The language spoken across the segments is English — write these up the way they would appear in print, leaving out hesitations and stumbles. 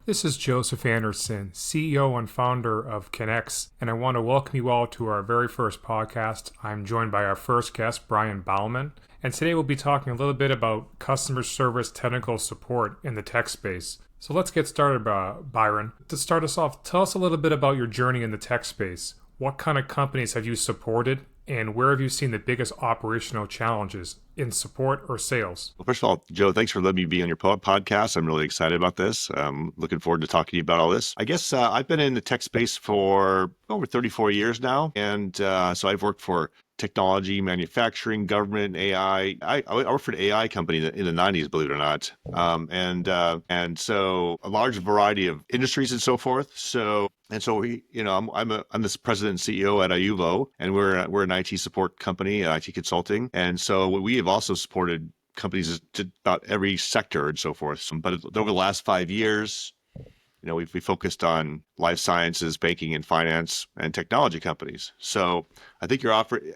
This is Joseph Anderson, CEO and founder of Connex, and I want to welcome you all to our very first podcast. I'm joined by our first guest, Brian Beilman, and today we'll be talking a little bit about customer service technical support in the tech space. So let's get started, Byron. To start us off, tell us a little bit about your journey in the tech space. What kind of companies have you supported, and where have you seen the biggest operational challenges in support or sales? Well, first of all, Joe, thanks for letting me be on your podcast. I'm really excited about this. Looking forward to talking to you about all this. I guess I've been in the tech space for over 34 years now. And so I've worked for technology, manufacturing, government, AI. I worked for an AI company in the 90s, believe it or not. And so a large variety of industries and so forth. So I'm this president and CEO at Iuvo, and we're an IT support company, IT consulting. And so we have also supported companies to about every sector and so forth. But over the last 5 years, we focused on life sciences, banking and finance, and technology companies. So I think you're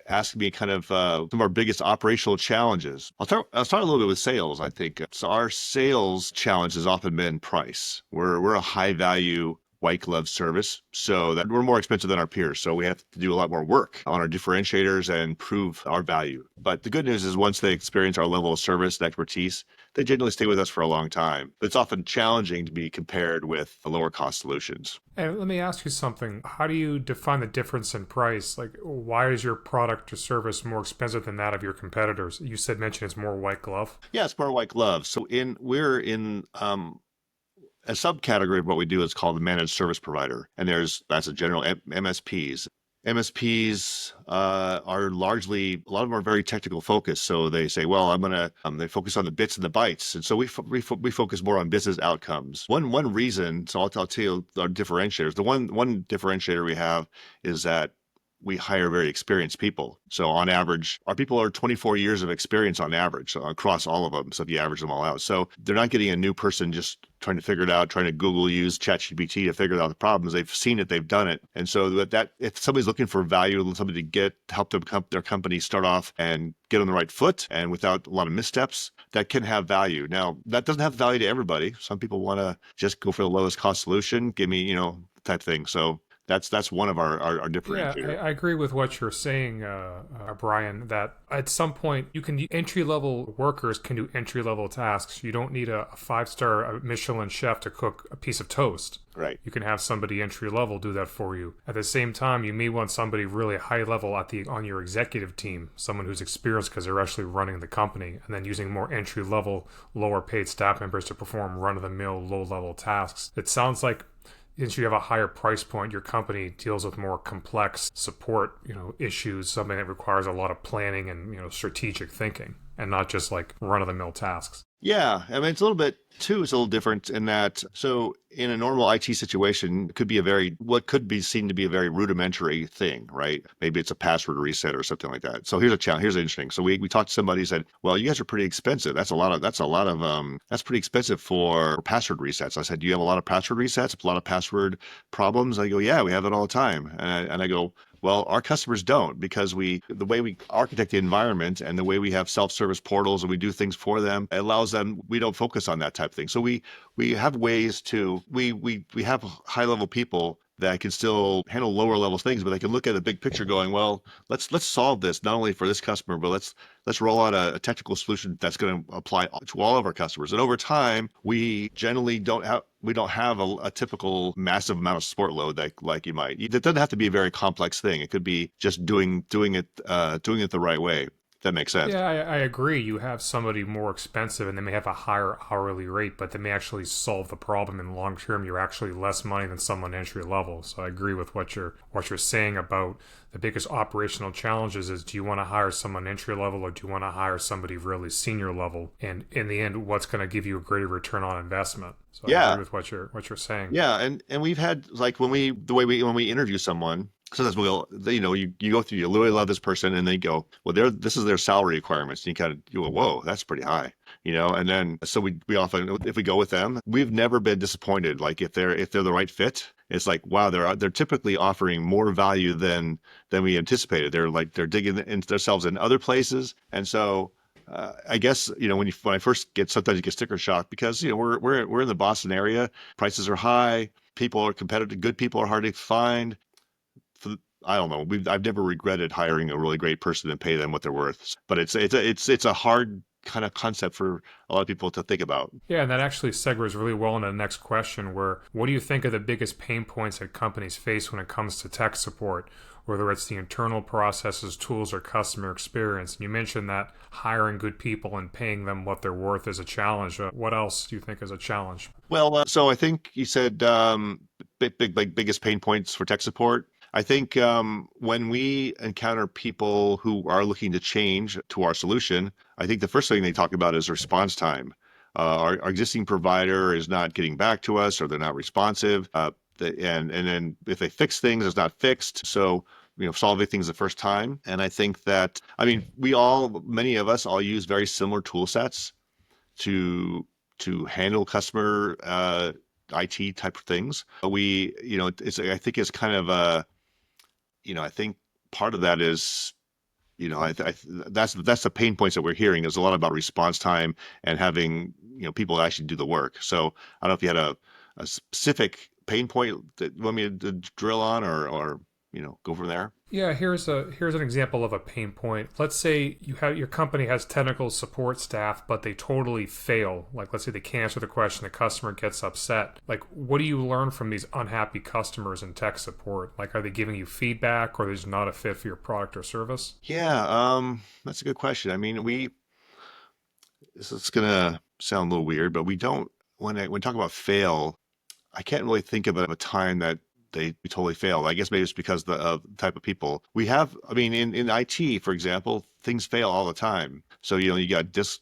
asking me kind of some of our biggest operational challenges. I'll start a little bit with sales, I think. So our sales challenge has often been price. We're a high value white glove service, so that we're more expensive than our peers. So we have to do a lot more work on our differentiators and prove our value. But the good news is once they experience our level of service and expertise, they generally stay with us for a long time. But it's often challenging to be compared with the lower cost solutions. And let me ask you something. How do you define the difference in price? Like, why is your product or service more expensive than that of your competitors? You mentioned it's more white glove. Yeah, it's more white glove. So we're in a subcategory of what we do is called the managed service provider. And that's a general MSPs. MSPs are largely, a lot of them are very technical focused. So they say, well, they focus on the bits and the bytes. And so we focus more on business outcomes. One reason, so I'll tell you our differentiators. The one differentiator we have is that we hire very experienced people. So on average, our people are 24 years of experience on average across all of them. So if you average them all out, so they're not getting a new person just trying to figure it out, trying to use ChatGPT to figure out the problems. They've seen it, they've done it. And so that if somebody's looking for value, somebody to help their company start off and get on the right foot and without a lot of missteps, that can have value. Now, that doesn't have value to everybody. Some people want to just go for the lowest cost solution, give me, type thing. So that's one of our differentiators. Yeah, I agree with what you're saying, Brian, that at some point entry-level workers can do entry-level tasks. You don't need a five-star Michelin chef to cook a piece of toast. Right. You can have somebody entry-level do that for you. At the same time, you may want somebody really high-level on your executive team, someone who's experienced because they're actually running the company, and then using more entry-level, lower-paid staff members to perform run-of-the-mill, low-level tasks. It sounds like since you have a higher price point, your company deals with more complex support, issues, something that requires a lot of planning and, strategic thinking, and not just like run-of-the-mill tasks. Yeah, I mean, it's a little different in that. So in a normal IT situation, it could be what could be seen to be a very rudimentary thing, right? Maybe it's a password reset or something like that. So here's a challenge. Here's interesting. So we talked to somebody who said, well, you guys are pretty expensive. That's pretty expensive for password resets. I said, do you have a lot of password resets, a lot of password problems? I go, yeah, we have it all the time. And I go, well, our customers don't, because the way we architect the environment and the way we have self-service portals and we do things for them, it allows them, we don't focus on that type of thing. So we have ways we have high-level people that can still handle lower level things, but they can look at the big picture going, well, let's solve this not only for this customer, but let's roll out a technical solution that's going to apply to all of our customers. And over time, we generally don't have a typical massive amount of support load like you might. It doesn't have to be a very complex thing. It could be just doing it the right way. That makes sense. Yeah, I agree. You have somebody more expensive and they may have a higher hourly rate, but they may actually solve the problem in the long term. You're actually less money than someone entry level. So I agree with what you're saying about the biggest operational challenges is, do you want to hire someone entry level or do you want to hire somebody really senior level? And in the end, what's going to give you a greater return on investment? So I agree with what you're saying. Yeah, and we've had, like, when we interview someone, sometimes you go through, you really love this person, and they go, well, this is their salary requirements. And you go, whoa, that's pretty high, and then, so we often, if we go with them, we've never been disappointed. Like if they're the right fit, it's like, wow, they're typically offering more value than we anticipated. They're digging into themselves in other places. And so I guess when I first get sometimes you get sticker shock because we're in the Boston area. Prices are high. People are competitive. Good people are hard to find. I don't know. I've never regretted hiring a really great person and pay them what they're worth. But it's a hard kind of concept for a lot of people to think about. Yeah, and that actually segues really well into the next question, where what do you think are the biggest pain points that companies face when it comes to tech support, whether it's the internal processes, tools, or customer experience? And you mentioned that hiring good people and paying them what they're worth is a challenge. What else do you think is a challenge? Well, so I think you said biggest pain points for tech support. I think when we encounter people who are looking to change to our solution, I think the first thing they talk about is response time. Our existing provider is not getting back to us, or they're not responsive. And then if they fix things, it's not fixed. So solving things the first time. And I think that many of us all use very similar tool sets to handle customer IT type of things. I think it's kind of I think part of that is, that's the pain points that we're hearing. There's a lot about response time and having, people actually do the work. So I don't know if you had a specific pain point that you want me to drill on or go from there. Yeah, here's an example of a pain point. Let's say your company has technical support staff, but they totally fail. Like, let's say they can't answer the question, the customer gets upset. Like, what do you learn from these unhappy customers in tech support? Like, are they giving you feedback, or are they just not a fit for your product or service? Yeah, that's a good question. I mean, this is gonna sound a little weird, but we don't when we talk about fail, I can't really think of a time that we totally failed. I guess maybe it's because of the type of people we have. I mean, in IT, for example, things fail all the time. So you got disk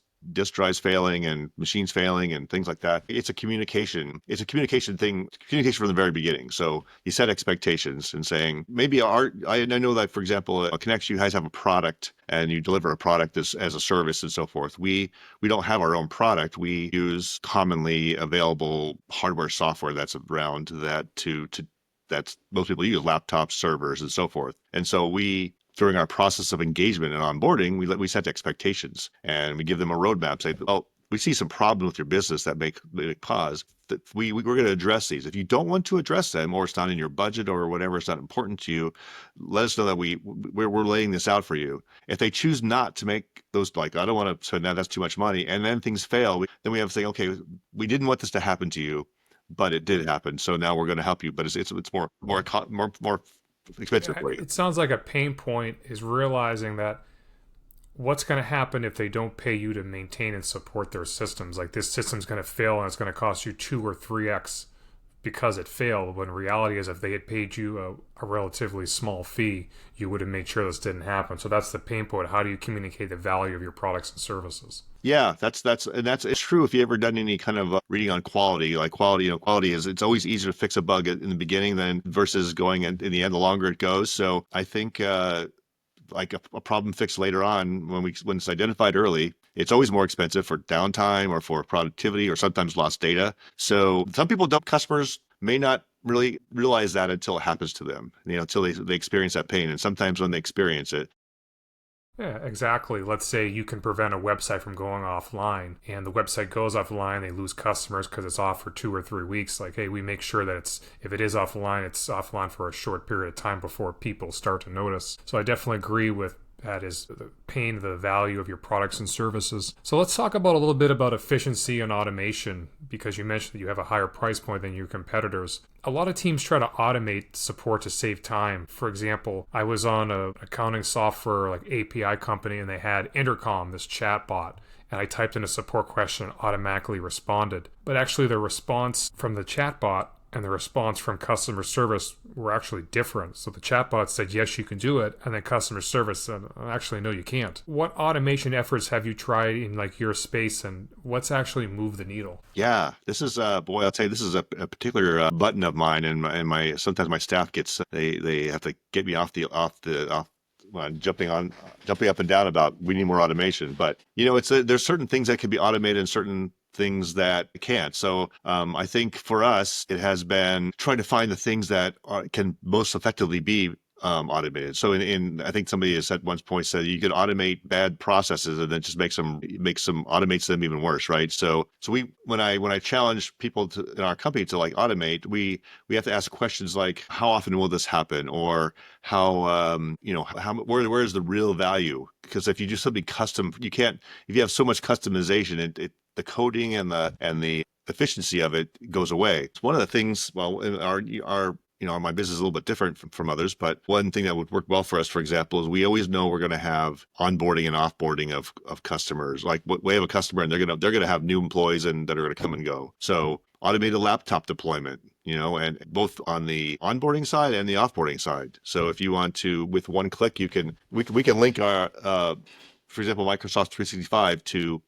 drives failing and machines failing and things like that. It's a communication. It's a communication thing. Communication from the very beginning. So you set expectations and saying maybe I know that, for example, at Connects, you guys have a product and you deliver a product as a service and so forth. We don't have our own product. We use commonly available hardware software that's around that's most people use, laptops, servers, and so forth. And so during our process of engagement and onboarding, we set expectations and we give them a roadmap. Say, oh, we see some problems with your business that make pause. That we're going to address these. If you don't want to address them, or it's not in your budget, or whatever, it's not important to you, let us know that we're laying this out for you. If they choose not to make those, like, I don't want to spend that, that's too much money, and then things fail, then we have to say, okay, we didn't want this to happen to you, but it did happen. So now we're going to help you, but it's more expensive for you. It sounds like a pain point is realizing that what's going to happen if they don't pay you to maintain and support their systems. Like, this system's going to fail and it's going to cost you 2 or 3x because it failed, when reality is if they had paid you a relatively small fee, you would have made sure this didn't happen. So that's the pain point. How do you communicate the value of your products and services? Yeah, it's true. If you ever done any kind of reading on quality, like quality is, it's always easier to fix a bug in the beginning than versus going in the end, the longer it goes. So I think like a problem fixed later on, when it's identified early, it's always more expensive for downtime or for productivity or sometimes lost data. So some customers may not really realize that until it happens to them, until they experience that pain. And sometimes when they experience it. Yeah, exactly. Let's say you can prevent a website from going offline, and the website goes offline, they lose customers because it's off for 2 or 3 weeks. Like, hey, we make sure that if it is offline, it's offline for a short period of time before people start to notice. So I definitely agree with that, is the pain, the value of your products and services. So let's talk about a little bit about efficiency and automation, because you mentioned that you have a higher price point than your competitors. A lot of teams try to automate support to save time. For example, I was on a accounting software like API company, and they had Intercom, this chat bot. And I typed in a support question and automatically responded. But actually the response from the chatbot and the response from customer service were actually different. So the chatbot said, yes, you can do it. And then customer service said, actually, no, you can't. What automation efforts have you tried in like your space, and what's actually moved the needle? Yeah, this is boy, I'll tell you, this is a particular button of mine, and my sometimes my staff they have to get me off jumping up and down about we need more automation. But there's certain things that can be automated and certain things that can't. So I think for us, it has been trying to find the things that can most effectively be automated. So I think somebody has at one point said you could automate bad processes and then just automates them even worse, right? So when I challenge people in our company to like automate, we have to ask questions like, how often will this happen, or where is the real value? Because if you do something custom, you can't. If you have so much customization, the coding and the efficiency of it goes away. It's one of the things. Well, in my business is a little bit different from others, but one thing that would work well for us, for example, is we always know we're going to have onboarding and offboarding of customers. Like we have a customer and they're going to have new employees and that are going to come and go. So automated laptop deployment, and both on the onboarding side and the offboarding side. So if you want to, with one click, we can link our, for example, Microsoft 365 to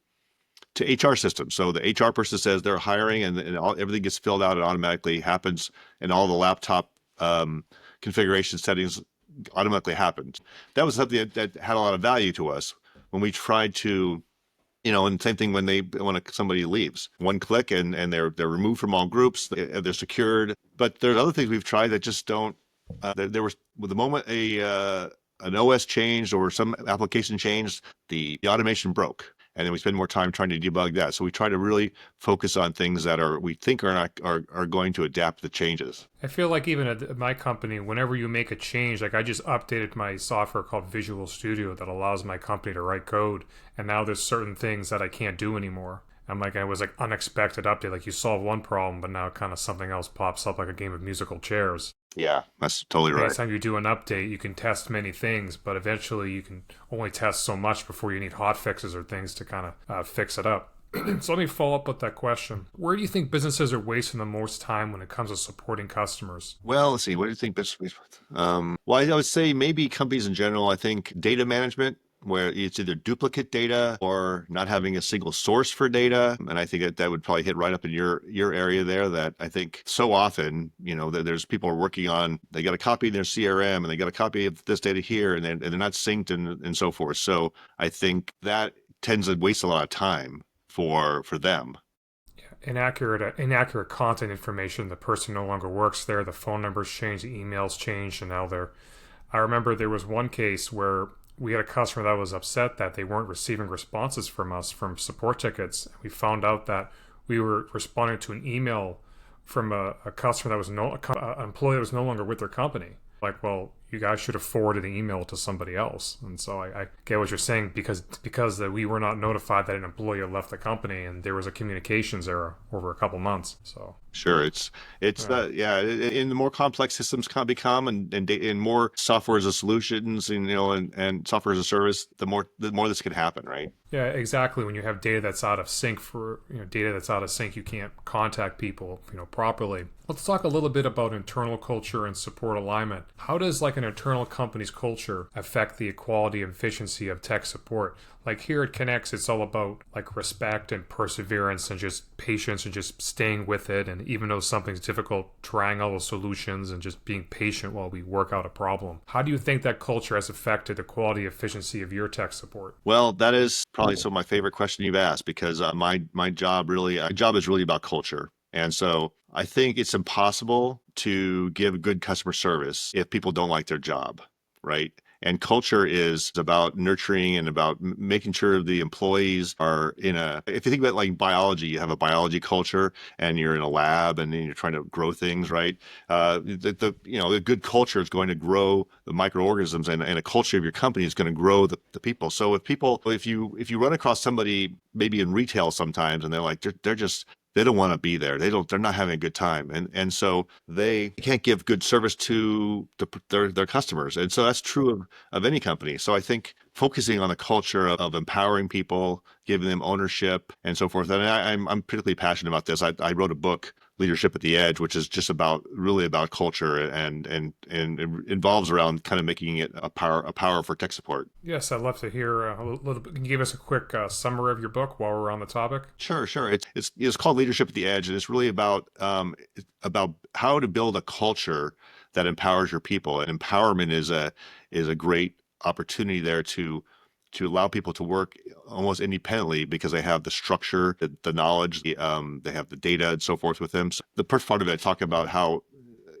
HR systems. So the HR person says they're hiring, and everything gets filled out. It automatically happens, and all the laptop configuration settings automatically happened. That was something that had a lot of value to us when we tried to, and same thing when somebody leaves, one click and they're removed from all groups, they're secured. But there's other things we've tried that just don't. There was, with the moment an OS changed or some application changed, the automation broke. And then we spend more time trying to debug that. So we try to really focus on things that we think are going to adapt to the changes. I feel like even at my company, whenever you make a change, like I just updated my software called Visual Studio that allows my company to write code. And now there's certain things that I can't do anymore. It was like unexpected update. Like you solve one problem, but now kind of something else pops up, like a game of musical chairs. Yeah, that's totally right. Anytime you do an update, you can test many things, but eventually you can only test so much before you need hot fixes or things to kind of fix it up. So let me follow up with that question. Where do you think businesses are wasting the most time when it comes to supporting customers? Well, let's see. What do you think business? Well, I would say maybe companies in general. I think data management, where it's either duplicate data or not having a single source for data. And I think that would probably hit right up in your area there, that I think so often, that there's people are working on, they got a copy in their CRM and they got a copy of this data here, and they're not synced and so forth. So I think that tends to waste a lot of time for them. Inaccurate content information. The person no longer works there. The phone numbers changed, the emails changed, and now I remember there was one case where we had a customer that was upset that they weren't receiving responses from us from support tickets. We found out that we were responding to an email from a customer that was an employee that was no longer with their company. Like, well, you guys should have forwarded the email to somebody else. And so I get what you're saying, because we were not notified that an employee had left the company, and there was a communications error over a couple months. So sure, it's in the more complex systems can become, and more software as a solutions, and software as a service, the more this can happen, right? Yeah, exactly. When you have data that's out of sync, you can't contact people, properly. Let's talk a little bit about internal culture and support alignment. How does an internal company's culture affect the quality and efficiency of tech support? Like here at Connex, it's all about respect and perseverance and just patience and just staying with it. And even though something's difficult, trying all the solutions and just being patient while we work out a problem. How do you think that culture has affected the quality and efficiency of your tech support? Well, that is probably my favorite question you've asked, because my job is really about culture. And so I think it's impossible to give good customer service if people don't like their job, right? And culture is about nurturing and about making sure the employees are if you think about biology, you have a biology culture and you're in a lab and then you're trying to grow things, right? The good culture is going to grow the microorganisms, and a culture of your company is going to grow the people. So if you run across somebody maybe in retail sometimes, and they don't want to be there. They're not having a good time. And so they can't give good service to their customers. And so that's true of any company. So I think focusing on the culture of empowering people, giving them ownership and so forth. And I'm particularly passionate about this. I wrote a book, Leadership at the Edge, which is just really about culture, and it involves around kind of making it a power for tech support. Yes, I'd love to hear a little bit. Can you give us a quick summary of your book while we're on the topic? Sure. It's called Leadership at the Edge, and it's really about how to build a culture that empowers your people. And empowerment is a great opportunity there to allow people to work almost independently, because they have the structure, the knowledge, they have the data and so forth with them. So the first part of it, I talk about how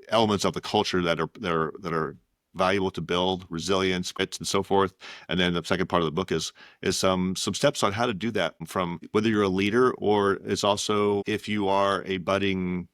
elements of the culture that are valuable to build, resilience, grit, and so forth. And then the second part of the book is some steps on how to do that, from whether you're a leader or it's also if you are a budding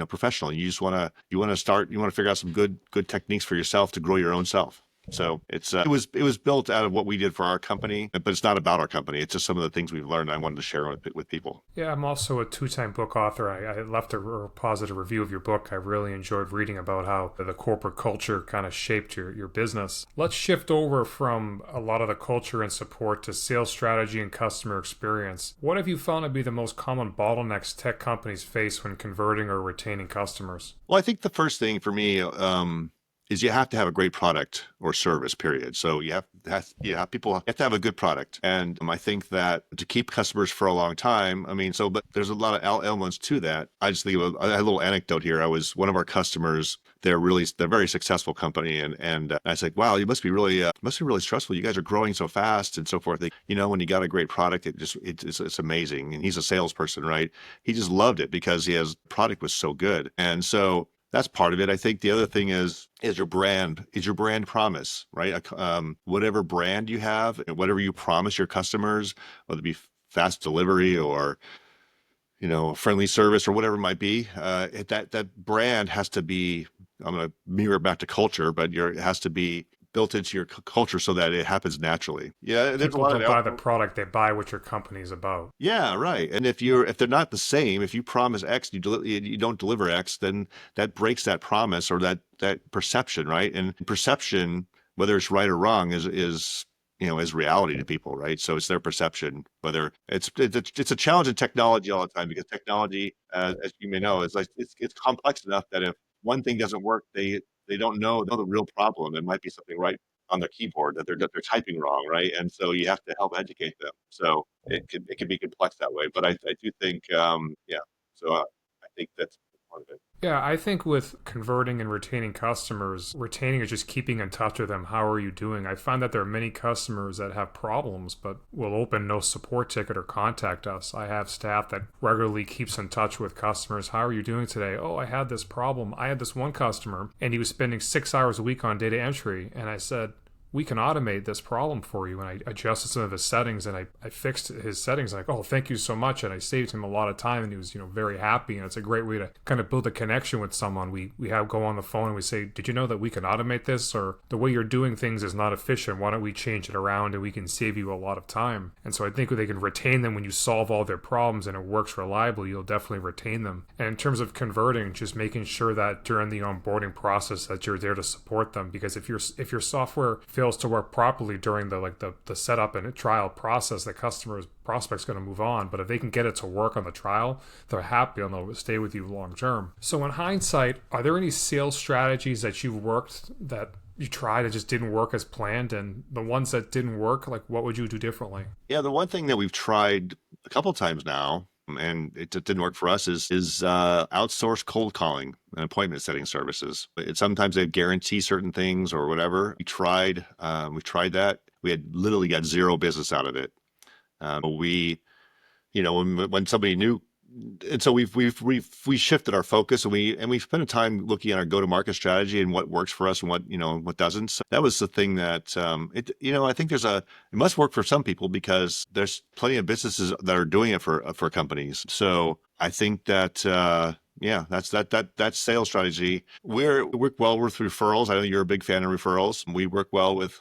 professional. You just want to figure out some good techniques for yourself to grow your own self. So it was built out of what we did for our company, but it's not about our company. It's just some of the things we've learned. I wanted to share with people. Yeah, I'm also a two-time book author. I left a positive review of your book. I really enjoyed reading about how the corporate culture kind of shaped your business. Let's shift over from a lot of the culture and support to sales strategy and customer experience. What have you found to be the most common bottlenecks tech companies face when converting or retaining customers? Well, I think the first thing for me is you have to have a great product or service, period. So people have to have a good product. And I think that to keep customers for a long time, but there's a lot of elements to that. I just think I had a little anecdote here. I was one of our customers. They're a very successful company. And I said, wow, you must be really stressful. You guys are growing so fast and so forth. When you got a great product, it's amazing. And he's a salesperson, right? He just loved it because his product was so good. And so that's part of it. I think the other thing is your brand promise, right? Whatever brand you have and whatever you promise your customers, whether it be fast delivery or, friendly service or whatever it might be, that brand has to be, I'm going to mirror it back to culture, but it has to be built into your culture so that it happens naturally. Yeah, there's People don't buy the product; they buy what your company's about. Yeah, right. And if they're not the same, if you promise X, you don't deliver X, then that breaks that promise or that perception, right? And perception, whether it's right or wrong, is reality to people, right? So it's their perception. Whether it's a challenge in technology all the time, because technology, as you may know, is like it's complex enough that if one thing doesn't work, they don't know the real problem. It might be something right on their keyboard that they're typing wrong, right? And so you have to help educate them. So it can be complex that way. But I do think, yeah. So I think that's part of it. Yeah, I think with converting and retaining customers, retaining is just keeping in touch with them. How are you doing? I find that there are many customers that have problems, but will open no support ticket or contact us. I have staff that regularly keeps in touch with customers. How are you doing today? Oh, I had this problem. I had this one customer, and he was spending 6 hours a week on data entry. And I said, we can automate this problem for you. And I adjusted some of his settings and I fixed his settings. Like, oh, thank you so much. And I saved him a lot of time and he was, very happy. And it's a great way to kind of build a connection with someone. We go on the phone and we say, did you know that we can automate this? Or the way you're doing things is not efficient. Why don't we change it around and we can save you a lot of time? And so I think they can retain them when you solve all their problems and it works reliably, you'll definitely retain them. And in terms of converting, just making sure that during the onboarding process that you're there to support them. Because if your software fails to work properly during the setup and trial process, the prospect's going to move on. But if they can get it to work on the trial, they're happy and they'll stay with you long term. So in hindsight, are there any sales strategies that you've worked that you tried and just didn't work as planned? And the ones that didn't work, like what would you do differently? Yeah, the one thing that we've tried a couple of times now, and it didn't work for us, is outsource cold calling and appointment setting services. Sometimes they guarantee certain things or whatever. We tried that. We had literally got zero business out of it. When somebody knew, and so we shifted our focus and we spent time looking at our go-to-market strategy and what works for us and what doesn't. So that was the thing that I think it must work for some people because there's plenty of businesses that are doing it for companies. So I think that that's sales strategy. We work well with referrals. I know you're a big fan of referrals. We work well with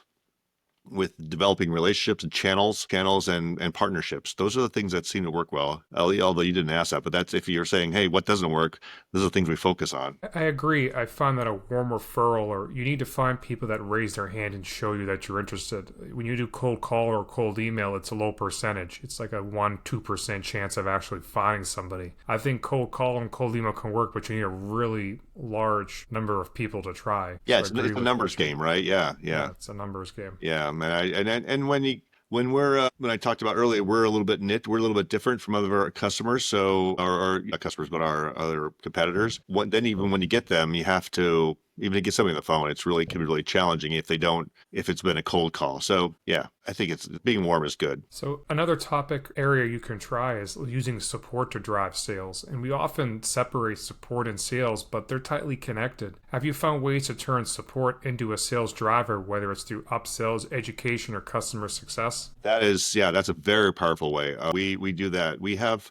developing relationships and channels and partnerships. Those are the things that seem to work well. Although you didn't ask that, but that's if you're saying, hey, what doesn't work? Those are the things we focus on. I agree. I find that a warm referral, or you need to find people that raise their hand and show you that you're interested. When you do cold call or cold email, it's a low percentage. It's like a 1-2% chance of actually finding somebody. I think cold call and cold email can work, but you need a really large number of people to try. Yeah, it's a numbers game, right? Yeah. It's a numbers game. Yeah. And when I talked about earlier, we're a little bit different from other customers. So our customers, but our other competitors. Then even when you get them, you have to even to get somebody on the phone, can be really challenging if it's been a cold call. So yeah, I think it's being warm is good. So another topic area you can try is using support to drive sales. And we often separate support and sales, but they're tightly connected. Have you found ways to turn support into a sales driver, whether it's through upsells, education, or customer success? That's a very powerful way. We do that.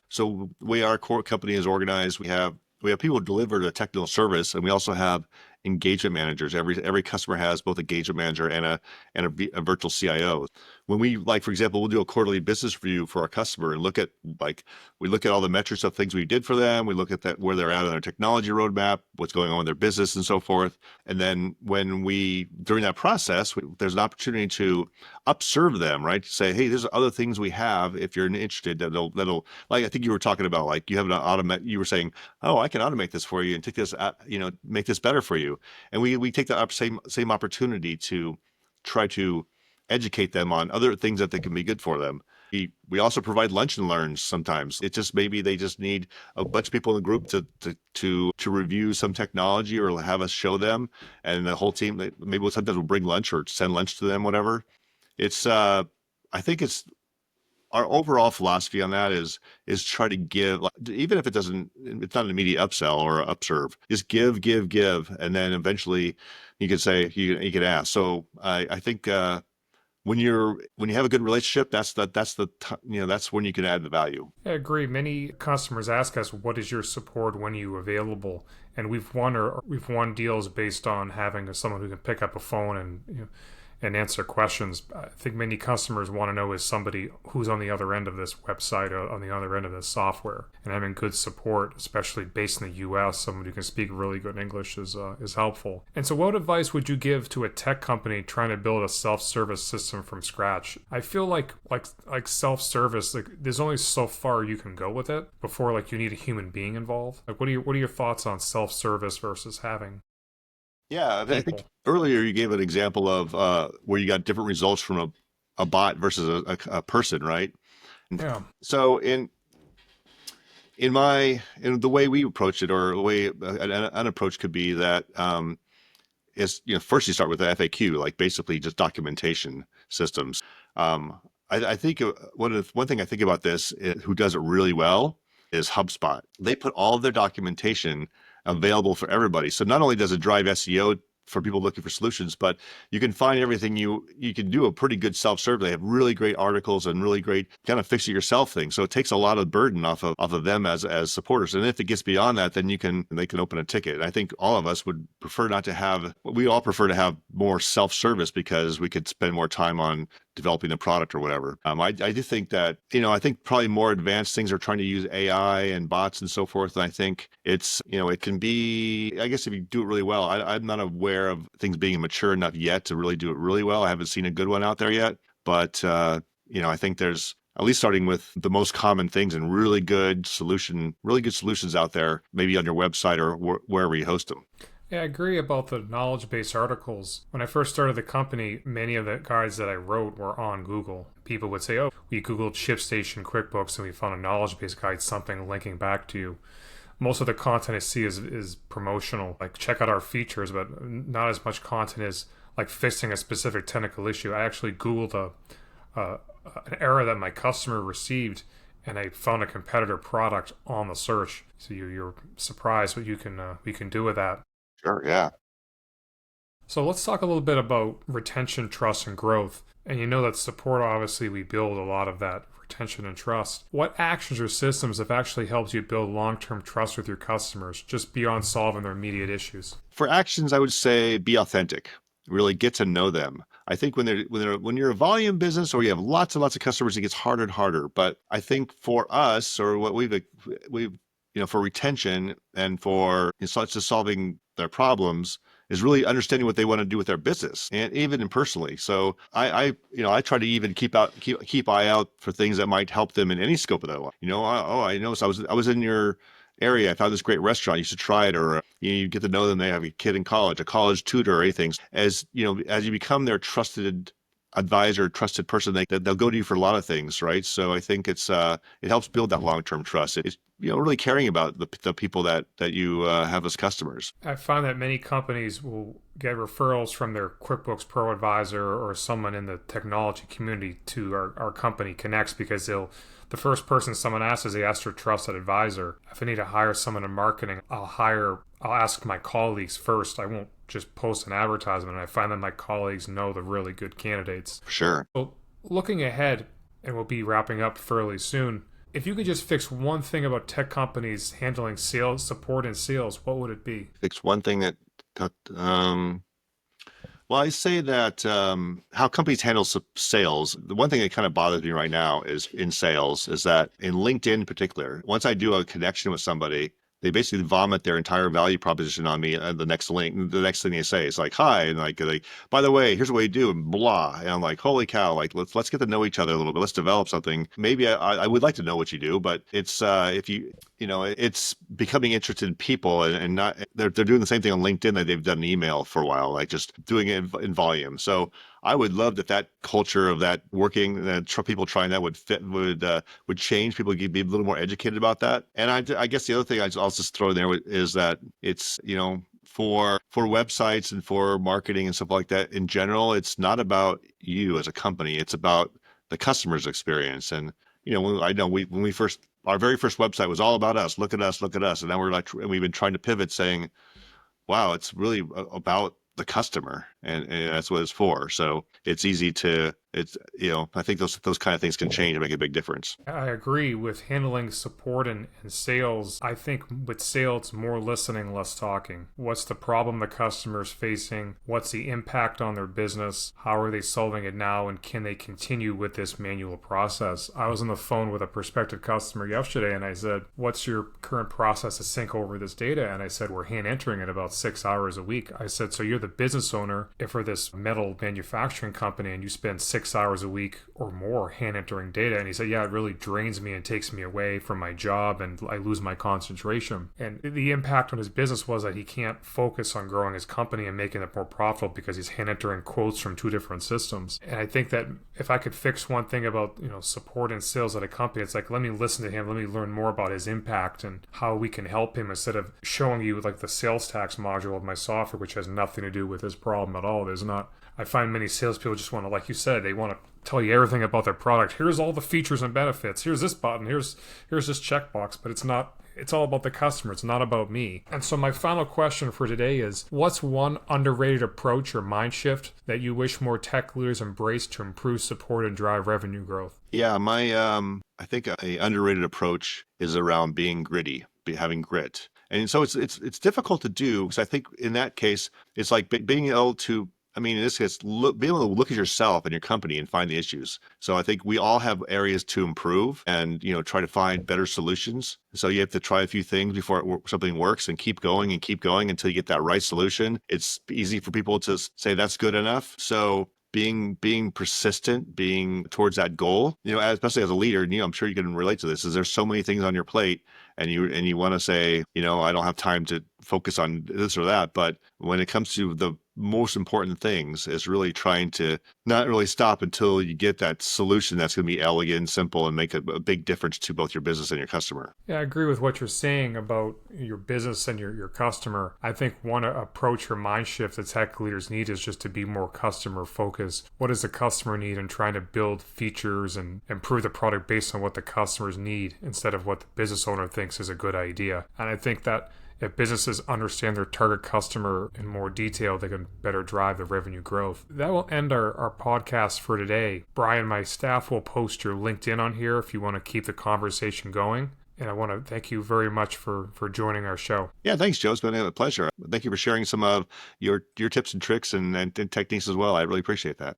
So the way our core company is organized, we have people who deliver the technical service, and we also have engagement managers. Every customer has both engagement manager and a virtual CIO. When we, like, for example, we'll do a quarterly business review for our customer and we look at all the metrics of things we did for them. We look at that, where they're at on their technology roadmap, what's going on with their business and so forth. And then during that process, there's an opportunity to upserve them, right? To say, hey, there's other things we have if you're interested that'll, like, I think you were talking about, like, you have you were saying, oh, I can automate this for you and take this, make this better for you. And we take the same opportunity to try to educate them on other things that can be good for them. We also provide lunch and learns sometimes. It just maybe they just need a bunch of people in the group to review some technology or have us show them, and the whole team maybe sometimes we'll bring lunch or send lunch to them, whatever. It's I think it's our overall philosophy on that is try to give, like, even if it's not an immediate upsell or upserve, just give, and then eventually you can say you can ask. So I think when you have a good relationship, that's when you can add the value. I agree. Many customers ask us, "What is your support when you available?" And we've won deals based on having someone who can pick up a phone and answer questions. I think many customers want to know is somebody who's on the other end of this website or on the other end of this software. And having good support, especially based in the US, someone who can speak really good English is helpful. And so what advice would you give to a tech company trying to build a self-service system from scratch? I feel like self-service, like, there's only so far you can go with it before, like, you need a human being involved. Like, what are your thoughts on self-service versus having Yeah, I think people? earlier you gave an example of where you got different results from a bot versus a person, right? Yeah. So in the way we approach it, or the way an approach could be that is, first you start with the FAQ, like basically just documentation systems. I think one thing I think about this who does it really well is HubSpot. They put all of their documentation available for everybody. So not only does it drive SEO for people looking for solutions, but you can find everything. You can do a pretty good self-serve. They have really great articles and really great kind of fix it yourself things. So it takes a lot of burden off of them as supporters. And if it gets beyond that, then they can open a ticket. And I think all of us would prefer we all prefer to have more self-service because we could spend more time on developing the product or whatever. I do think that, I think probably more advanced things are trying to use AI and bots and so forth. And I think it can be, I guess if you do it really well, I'm not aware of things being mature enough yet to really do it really well. I haven't seen a good one out there yet, but I think there's at least starting with the most common things and really good solutions out there, maybe on your website or wherever you host them. Yeah, I agree about the knowledge base articles. When I first started the company, many of the guides that I wrote were on Google. People would say, oh, we Googled ShipStation QuickBooks and we found a knowledge base guide, something linking back to you. Most of the content I see is promotional, like check out our features, but not as much content as like fixing a specific technical issue. I actually Googled an error that my customer received, and I found a competitor product on the search. So you're surprised what we can do with that. Sure, yeah. So let's talk a little bit about retention, trust, and growth. And you know that support, obviously, we build a lot of that retention and trust. What actions or systems have actually helped you build long-term trust with your customers, just beyond solving their immediate issues? For actions, I would say be authentic. Really get to know them. I think when you're a volume business or you have lots and lots of customers, it gets harder and harder. But I think for us, or what we've for retention and for such as solving their problems, is really understanding what they want to do with their business and even personally. So I try to even keep eye out for things that might help them in any scope of their life. I noticed I was in your area. I found this great restaurant. You should try it. Or you get to know them. They have a kid in college, a college tutor, or anything. As you become their trusted advisor, trusted person, they'll go to you for a lot of things, right? So I think it helps build that long-term trust. It's really caring about the people that you have as customers. I find that many companies will get referrals from their QuickBooks Pro advisor or someone in the technology community to our company Connects because the first person someone asks is they ask their trusted advisor. If I need to hire someone in marketing, I'll ask my colleagues first. I won't just post an advertisement. And I find that my colleagues know the really good candidates. Sure. So looking ahead, and we'll be wrapping up fairly soon, if you could just fix one thing about tech companies handling sales, support, and sales, what would it be? Fix one thing that, well, I say that how companies handle sales, the one thing that kind of bothers me right now is in sales is that in LinkedIn in particular, once I do a connection with somebody, they basically vomit their entire value proposition on me. The next thing they say is like, hi. And like, by the way, here's what we do and blah. And I'm like, holy cow, like, let's get to know each other a little bit. Let's develop something. Maybe I would like to know what you do, but it's, if you, it's becoming interested in people and not, they're doing the same thing on LinkedIn that they've done in email for a while, like just doing it in volume. So I would love that culture of that working, people trying that would change. People would be a little more educated about that. And I guess the other thing I'll just throw in there is that it's, for websites and for marketing and stuff like that, in general, it's not about you as a company. It's about the customer's experience. And, I know when we first, our very first website was all about us. Look at us, look at us. And now we've been trying to pivot saying, wow, it's really about the customer and that's what it's for. So it's easy to, I think those kind of things can change and make a big difference. I agree with handling support and sales. I think with sales, more listening, less talking. What's the problem the customer's facing? What's the impact on their business? How are they solving it now? And can they continue with this manual process? I was on the phone with a prospective customer yesterday and I said, what's your current process to sync over this data? And I said, we're hand entering it about 6 hours a week. I said, so you're the business owner for this metal manufacturing company and you spend 6 hours a week or more hand entering data. And he said, yeah, it really drains me and takes me away from my job and I lose my concentration. And the impact on his business was that he can't focus on growing his company and making it more profitable because he's hand entering quotes from 2 different systems. And I think that if I could fix one thing about, support and sales at a company, it's like, let me listen to him, let me learn more about his impact and how we can help him instead of showing you like the sales tax module of my software, which has nothing to do with his problem at all. I find many salespeople just want to, like you said, they want to tell you everything about their product. Here's all the features and benefits. Here's this button. Here's this checkbox. But it's all about the customer. It's not about me. And so my final question for today is, what's one underrated approach or mind shift that you wish more tech leaders embrace to improve support and drive revenue growth? Yeah, I think a underrated approach is around being gritty, having grit. And so it's difficult to do because I think in that case, it's like being able to, in this case, being able to look at yourself and your company and find the issues. So I think we all have areas to improve and, try to find better solutions. So you have to try a few things before something works and keep going until you get that right solution. It's easy for people to say that's good enough. So being persistent, being towards that goal, especially as a leader, and I'm sure you can relate to this, is there's so many things on your plate and you want to say, I don't have time to focus on this or that. But when it comes to the most important things is really trying to not really stop until you get that solution that's going to be elegant and simple and make a big difference to both your business and your customer. Yeah, I agree with what you're saying about your business and your customer. I think one approach or mind shift that tech leaders need is just to be more customer focused. What does the customer need and trying to build features and improve the product based on what the customers need instead of what the business owner thinks is a good idea. And I think that if businesses understand their target customer in more detail, they can better drive the revenue growth. That will end our podcast for today. Brian, my staff will post your LinkedIn on here if you want to keep the conversation going. And I want to thank you very much for joining our show. Yeah, thanks, Joe. It's been a pleasure. Thank you for sharing some of your tips and tricks and techniques as well. I really appreciate that.